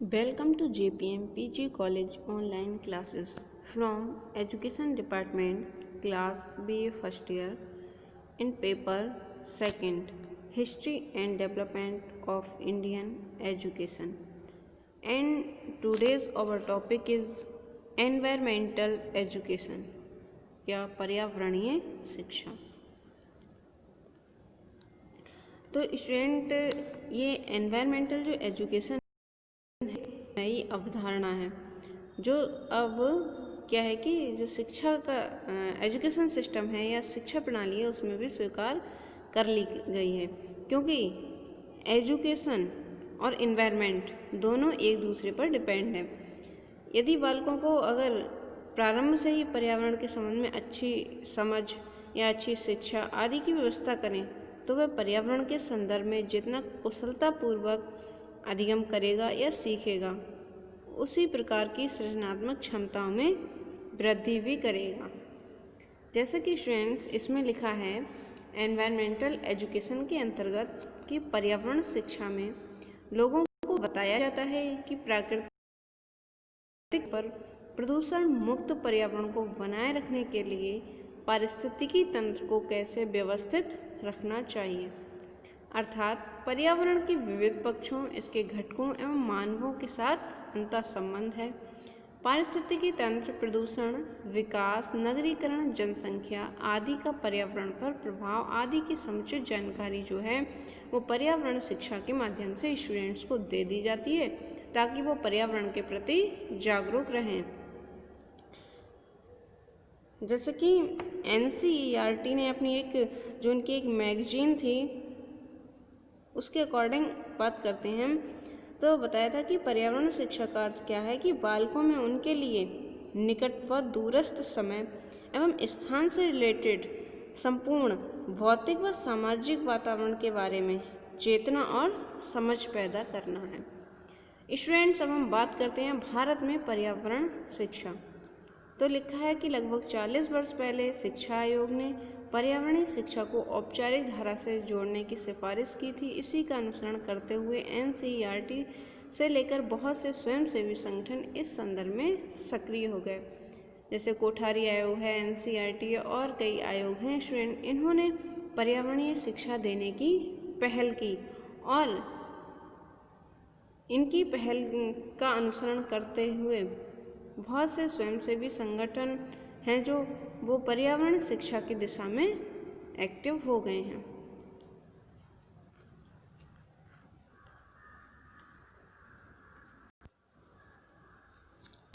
Welcome to JPM PG College online classes from Education Department, class BA first year, in paper second, History and Development of Indian Education. And today's our topic is environmental education या पर्यावरणीय शिक्षा। तो student, ये environmental जो education नई अवधारणा है जो अब क्या है कि जो शिक्षा का एजुकेशन सिस्टम है या शिक्षा प्रणाली है उसमें भी स्वीकार कर ली गई है, क्योंकि एजुकेशन और इन्वायरमेंट दोनों एक दूसरे पर डिपेंड है। यदि बालकों को अगर प्रारंभ से ही पर्यावरण के संबंध में अच्छी समझ या अच्छी शिक्षा आदि की व्यवस्था करें तो वह पर्यावरण के संदर्भ में जितना कुशलतापूर्वक अधिगम करेगा या सीखेगा उसी प्रकार की सृजनात्मक क्षमताओं में वृद्धि भी करेगा। जैसे कि स्टूडेंट्स इसमें लिखा है, एनवायरमेंटल एजुकेशन के अंतर्गत कि पर्यावरण शिक्षा में लोगों को बताया जाता है कि प्राकृतिक पर प्रदूषण मुक्त पर्यावरण को बनाए रखने के लिए पारिस्थितिकी तंत्र को कैसे व्यवस्थित रखना चाहिए, अर्थात पर्यावरण के विविध पक्षों, इसके घटकों एवं मानवों के साथ अंतर संबंध है। पारिस्थितिकी तंत्र, प्रदूषण, विकास, नगरीकरण, जनसंख्या आदि का पर्यावरण पर प्रभाव आदि की समुचित जानकारी जो है वो पर्यावरण शिक्षा के माध्यम से स्टूडेंट्स को दे दी जाती है ताकि वो पर्यावरण के प्रति जागरूक रहें। जैसे कि NCERT ने अपनी जो उनकी एक मैगजीन थी उसके अकॉर्डिंग बात करते हैं तो बताया था कि पर्यावरण शिक्षा का अर्थ क्या है कि बालकों में उनके लिए निकट व दूरस्थ समय एवं स्थान से रिलेटेड संपूर्ण भौतिक व सामाजिक वातावरण के बारे में चेतना और समझ पैदा करना है। स्टूडेंट्स, अब हम बात करते हैं भारत में पर्यावरण शिक्षा। तो लिखा है कि लगभग 40 वर्ष पहले शिक्षा आयोग ने पर्यावरणीय शिक्षा को औपचारिक धारा से जोड़ने की सिफारिश की थी। इसी का अनुसरण करते हुए NCERT से लेकर बहुत से स्वयंसेवी संगठन इस संदर्भ में सक्रिय हो गए। जैसे कोठारी आयोग है, NCERT और कई आयोग हैं स्टूडेंट, इन्होंने पर्यावरणीय शिक्षा देने की पहल की और इनकी पहल का अनुसरण करते हुए बहुत से स्वयंसेवी संगठन हैं जो वो पर्यावरण शिक्षा की दिशा में एक्टिव हो गए हैं।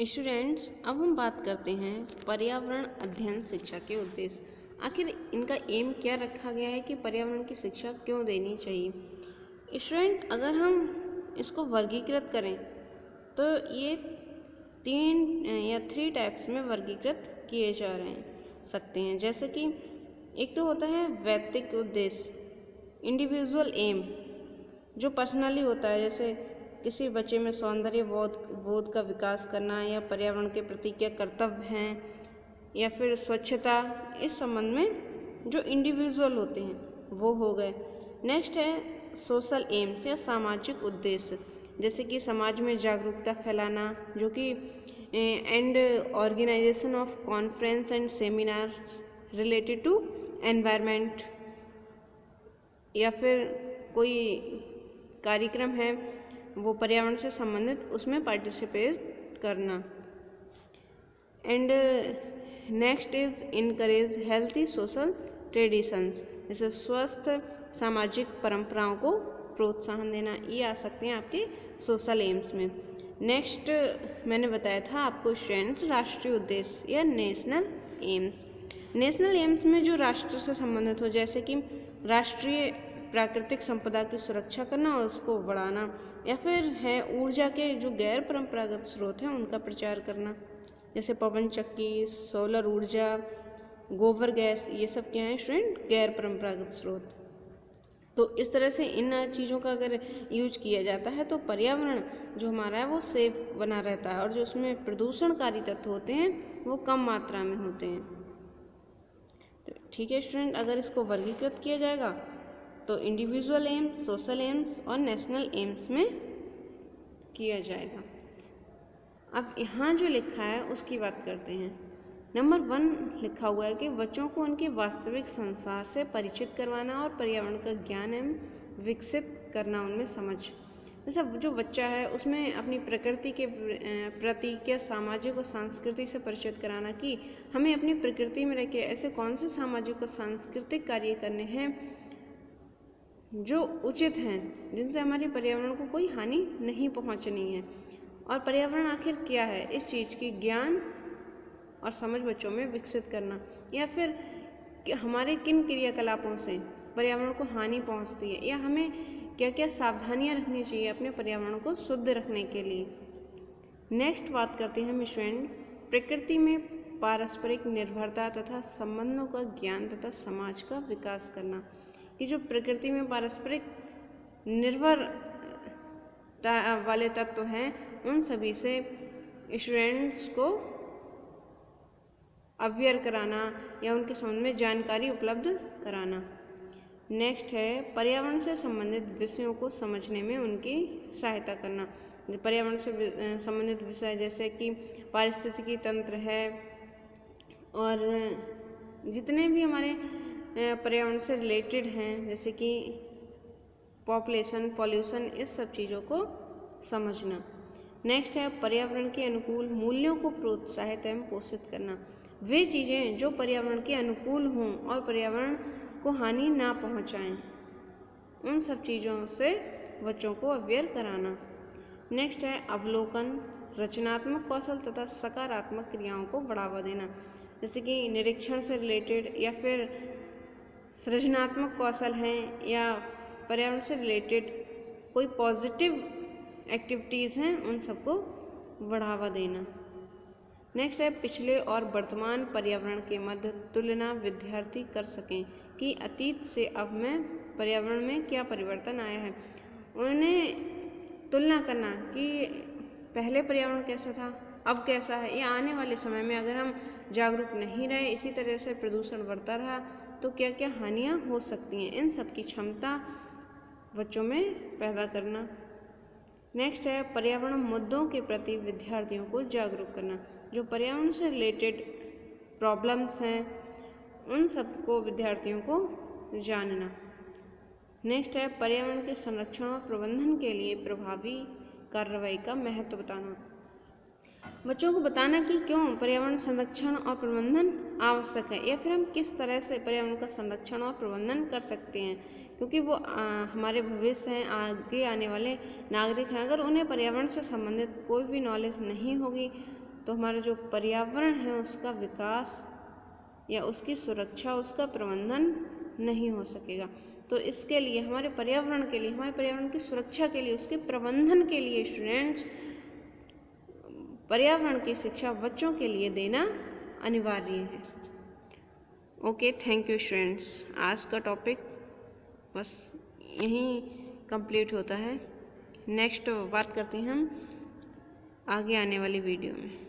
स्टूडेंट्स, अब हम बात करते हैं पर्यावरण अध्ययन शिक्षा के उद्देश्य। आखिर इनका एम क्या रखा गया है कि पर्यावरण की शिक्षा क्यों देनी चाहिए। स्टूडेंट, अगर हम इसको वर्गीकृत करें तो ये 3 टाइप्स में वर्गीकृत किए जा सकते हैं। जैसे कि एक तो होता है वैयक्तिक उद्देश्य, इंडिविजुअल एम, जो पर्सनली होता है, जैसे किसी बच्चे में सौंदर्य बोध का विकास करना या पर्यावरण के प्रति क्या कर्तव्य हैं या फिर स्वच्छता, इस संबंध में जो इंडिविजुअल होते हैं वो हो गए। नेक्स्ट है सोशल एम्स या सामाजिक उद्देश्य, जैसे कि समाज में जागरूकता फैलाना, जो कि and organization of conference and seminar related to environment, या फिर कोई कार्यक्रम है वो पर्यावरण से संबंधित, उसमें पार्टिसिपेट करना। And next is encourage healthy social traditions, जैसे स्वस्थ सामाजिक परंपराओं को प्रोत्साहन देना। ये आ सकते हैं आपके सोशल एम्स में। नेक्स्ट मैंने बताया था आपको स्टूडेंट्स राष्ट्रीय उद्देश्य या नेशनल एम्स। नेशनल एम्स में जो राष्ट्र से संबंधित हो, जैसे कि राष्ट्रीय प्राकृतिक संपदा की सुरक्षा करना और उसको बढ़ाना, या फिर है ऊर्जा के जो गैर परंपरागत स्रोत हैं उनका प्रचार करना, जैसे पवन चक्की, सोलर ऊर्जा, गोबर गैस, ये सब क्या है स्टूडेंट, गैर परंपरागत स्रोत। तो इस तरह से इन चीज़ों का अगर यूज किया जाता है तो पर्यावरण जो हमारा है वो सेफ बना रहता है और जो उसमें प्रदूषणकारी तत्व होते हैं वो कम मात्रा में होते हैं। तो ठीक है स्टूडेंट, अगर इसको वर्गीकृत किया जाएगा तो इंडिविजुअल एम्स, सोशल एम्स और नेशनल एम्स में किया जाएगा। अब यहाँ जो लिखा है उसकी बात करते हैं। नंबर 1 लिखा हुआ है कि बच्चों को उनके वास्तविक संसार से परिचित करवाना और पर्यावरण का ज्ञान एवं विकसित करना, उनमें समझ। जैसा जो बच्चा है उसमें अपनी प्रकृति के प्रति क्या सामाजिक और सांस्कृतिक से परिचित कराना कि हमें अपनी प्रकृति में रह के ऐसे कौन से सामाजिक और सांस्कृतिक कार्य करने हैं जो उचित हैं, जिनसे हमारे पर्यावरण को कोई हानि नहीं पहुंचनी है, और पर्यावरण आखिर क्या है इस चीज़ की ज्ञान और समझ बच्चों में विकसित करना, या फिर कि हमारे किन क्रियाकलापों से पर्यावरण को हानि पहुंचती है, या हमें क्या क्या सावधानियां रखनी चाहिए अपने पर्यावरण को शुद्ध रखने के लिए। नेक्स्ट बात करते हैं हम स्टूडेंट, प्रकृति में पारस्परिक निर्भरता तथा संबंधों का ज्ञान तथा समाज का विकास करना, कि जो प्रकृति में पारस्परिक निर्भरता वाले तत्व हैं उन सभी से स्टूडेंट्स को अवेयर कराना या उनके संबंध में जानकारी उपलब्ध कराना। नेक्स्ट है पर्यावरण से संबंधित विषयों को समझने में उनकी सहायता करना। पर्यावरण से संबंधित विषय जैसे कि पारिस्थितिकी तंत्र है और जितने भी हमारे पर्यावरण से रिलेटेड हैं जैसे कि पॉपुलेशन, पॉल्यूशन, इस सब चीज़ों को समझना। नेक्स्ट है पर्यावरण के अनुकूल मूल्यों को प्रोत्साहित एवं पोषित करना। वे चीज़ें जो पर्यावरण के अनुकूल हों और पर्यावरण को हानि ना पहुंचाएं, उन सब चीज़ों से बच्चों को अवेयर कराना। नेक्स्ट है अवलोकन, रचनात्मक कौशल तथा सकारात्मक क्रियाओं को बढ़ावा देना, जैसे कि निरीक्षण से रिलेटेड या फिर सृजनात्मक कौशल हैं या पर्यावरण से रिलेटेड कोई पॉजिटिव एक्टिविटीज़ हैं उन सबको बढ़ावा देना। नेक्स्ट है पिछले और वर्तमान पर्यावरण के मध्य तुलना विद्यार्थी कर सकें कि अतीत से अब में पर्यावरण में क्या परिवर्तन आया है। उन्हें तुलना करना कि पहले पर्यावरण कैसा था, अब कैसा है, या आने वाले समय में अगर हम जागरूक नहीं रहे, इसी तरह से प्रदूषण बढ़ता रहा तो क्या क्या हानियाँ हो सकती हैं, इन सब की क्षमता बच्चों में पैदा करना। नेक्स्ट है पर्यावरण मुद्दों के प्रति विद्यार्थियों को जागरूक करना। जो पर्यावरण से रिलेटेड प्रॉब्लम्स हैं उन सबको विद्यार्थियों को जानना। नेक्स्ट है पर्यावरण के संरक्षण और प्रबंधन के लिए प्रभावी कार्रवाई का महत्व बताना। बच्चों को बताना कि क्यों पर्यावरण संरक्षण और प्रबंधन आवश्यक है, या फिर हम किस तरह से पर्यावरण का संरक्षण और प्रबंधन कर सकते हैं, क्योंकि वो हमारे भविष्य हैं, आगे आने वाले नागरिक हैं। अगर उन्हें पर्यावरण से संबंधित कोई भी नॉलेज नहीं होगी तो हमारा जो पर्यावरण है उसका विकास या उसकी सुरक्षा, उसका प्रबंधन नहीं हो सकेगा। तो इसके लिए हमारे पर्यावरण के लिए, हमारे पर्यावरण की सुरक्षा के लिए, उसके प्रबंधन के लिए स्टूडेंट्स पर्यावरण की शिक्षा बच्चों के लिए देना अनिवार्य है। Okay, thank you students. आज का टॉपिक बस यहीं कंप्लीट होता है। नेक्स्ट बात करते हैं हम आगे आने वाली वीडियो में।